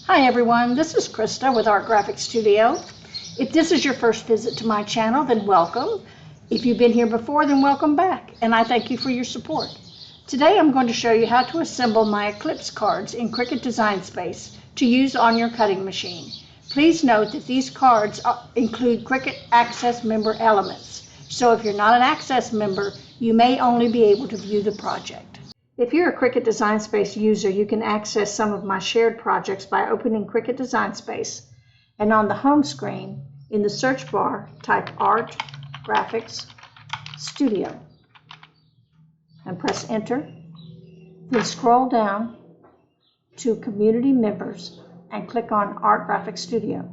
Hi everyone, this is Crista with Art Graphics Studio. If this is your first visit to my channel, then welcome. If you've been here before, then welcome back, and I thank you for your support. Today I'm going to show you how to assemble my Eclipse cards in Cricut Design Space to use on your cutting machine. Please note that these cards include Cricut Access Member elements, so if you're not an Access member, you may only be able to view the project. If you're a Cricut Design Space user, you can access some of my shared projects by opening Cricut Design Space, and on the home screen, in the search bar, type Art Graphics Studio and press Enter. Then scroll down to Community Members and click on Art Graphics Studio.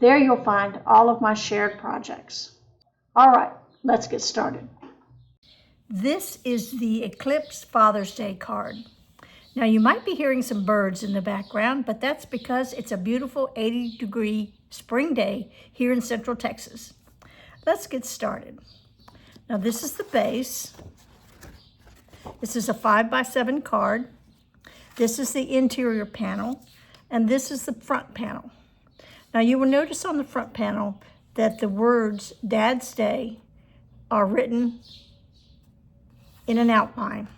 There you'll find all of my shared projects. All right, let's get started. This is the Eclipse Father's Day card. Now you might be hearing some birds in the background, but that's because it's a beautiful 80-degree spring day here in Central Texas. Let's get started. Now this is the base. This is a 5x7 card. This is the interior panel, and this is the front panel. Now you will notice on the front panel that the words Dad's Day are written in an outline.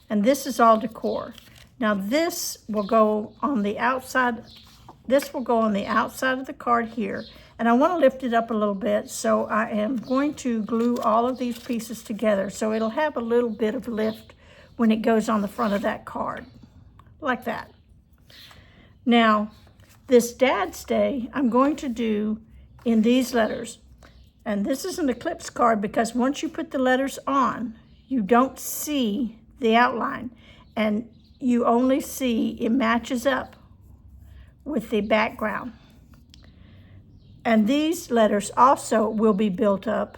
And this is all decor. Now this will go on the outside. This will go on the outside of the card here. And I want to lift it up a little bit, so I am going to glue all of these pieces together so it'll have a little bit of lift when it goes on the front of that card, like that. Now, this Dad's Day, I'm going to do in these letters. And this is an Eclipse card because once you put the letters on, you don't see the outline, and you only see it matches up with the background. And these letters also will be built up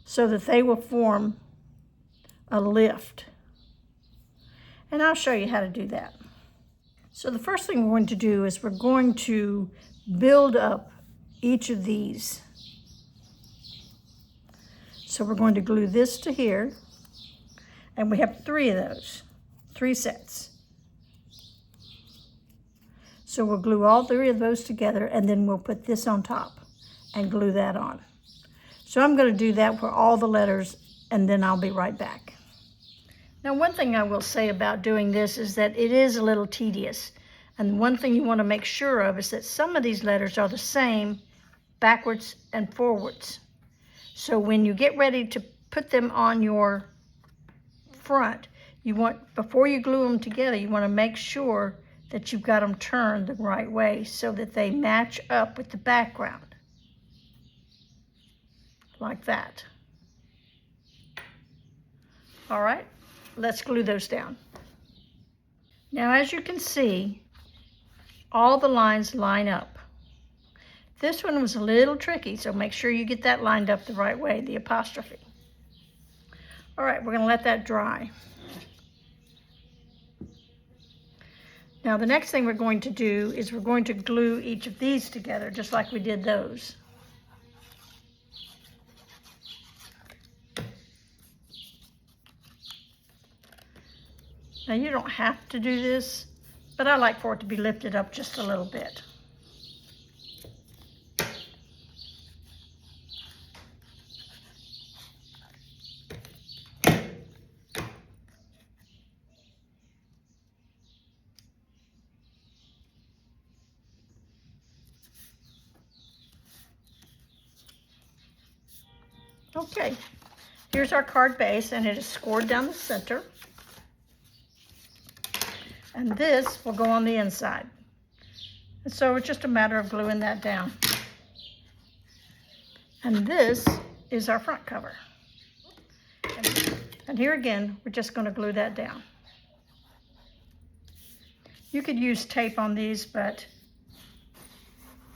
so that they will form a lift. And I'll show you how to do that. So the first thing we're going to do is we're going to build up each of these. So we're going to glue this to here, and we have 3 of those, 3 sets. So we'll glue all 3 of those together, and then we'll put this on top and glue that on. So I'm going to do that for all the letters, and then I'll be right back. Now, one thing I will say about doing this is that it is a little tedious. And one thing you want to make sure of is that some of these letters are the same backwards and forwards. So when you get ready to put them on your front, before you glue them together, you want to make sure that you've got them turned the right way so that they match up with the background. Like that. All right. Let's glue those down. Now, as you can see, all the lines line up. This one was a little tricky, so make sure you get that lined up the right way, the apostrophe. All right, we're going to let that dry. Now, the next thing we're going to do is we're going to glue each of these together, just like we did those. Now you don't have to do this, but I like for it to be lifted up just a little bit. Okay, here's our card base, and it is scored down the center. And this will go on the inside. And so it's just a matter of gluing that down. And this is our front cover. And here again, we're just going to glue that down. You could use tape on these, but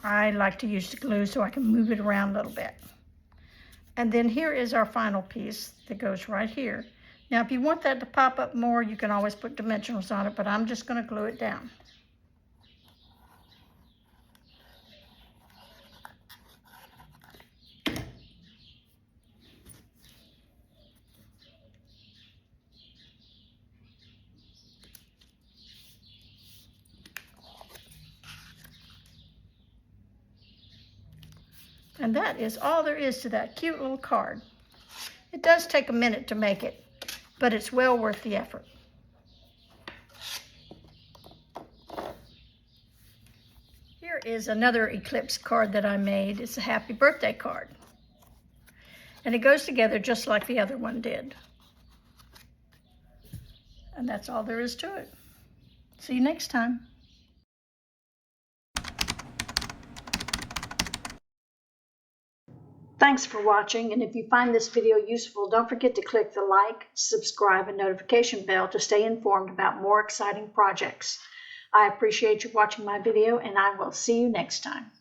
I like to use the glue so I can move it around a little bit. And then here is our final piece that goes right here. Now, if you want that to pop up more, you can always put dimensionals on it, but I'm just going to glue it down. And that is all there is to that cute little card. It does take a minute to make it, but it's well worth the effort. Here is another Eclipse card that I made. It's a happy birthday card. And it goes together just like the other one did. And that's all there is to it. See you next time. Thanks for watching, and if you find this video useful, don't forget to click the like, subscribe, and notification bell to stay informed about more exciting projects. I appreciate you watching my video, and I will see you next time.